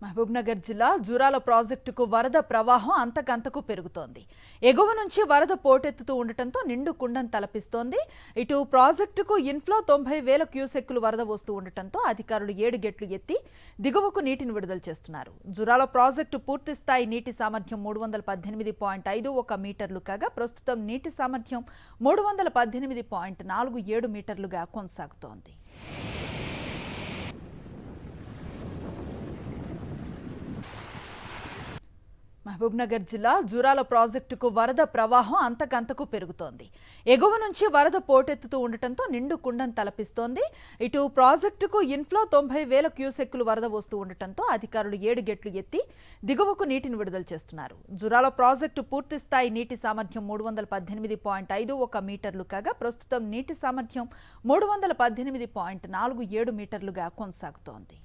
మహబూబ్నగర్ జిల్లా జూరాల ప్రాజెక్టుకు వరద ప్రవాహం అంతకంతకు పెరుగుతోంది. ఎగువ నుంచి వరద పోటెత్తుతూ ఉండటంతో నిండు కుండం తలపిస్తోంది. ఇటు ప్రాజెక్టుకు ఇన్ఫ్లో 90,000 క్యూసెక్కులు వరద వస్తూ ఉండటంతో అధికారులు 7 గేట్లు ఎత్తి దిగువకు నీటిని విడుదల చేస్తున్నారు. జూరాల ప్రాజెక్టు పూర్తి స్థాయి నీటి సామర్థ్యం 318.51 మీటర్లు కాగా ప్రస్తుతం నీటి సామర్థ్యం 318.47 మీటర్లుగా కొనసాగుతోంది. మహబూబ్నగర్ జిల్లా జూరాల ప్రాజెక్టుకు వరద ప్రవాహం అంతకంతకు పెరుగుతోంది. ఎగువ నుంచి వరద పోటెత్తుతూ ఉండటంతో నిండు కుండం తలపిస్తోంది. ఇటు ప్రాజెక్టుకు ఇన్ఫ్లో 90,000 క్యూసెక్కులు వరద వస్తూ ఉండటంతో అధికారులు 7 గేట్లు ఎత్తి దిగువకు నీటిని విడుదల చేస్తున్నారు. జూరాల ప్రాజెక్టు పూర్తి స్థాయి నీటి సామర్థ్యం 318.51 మీటర్లు కాగా ప్రస్తుతం నీటి సామర్థ్యం 318.47 మీటర్లుగా కొనసాగుతోంది.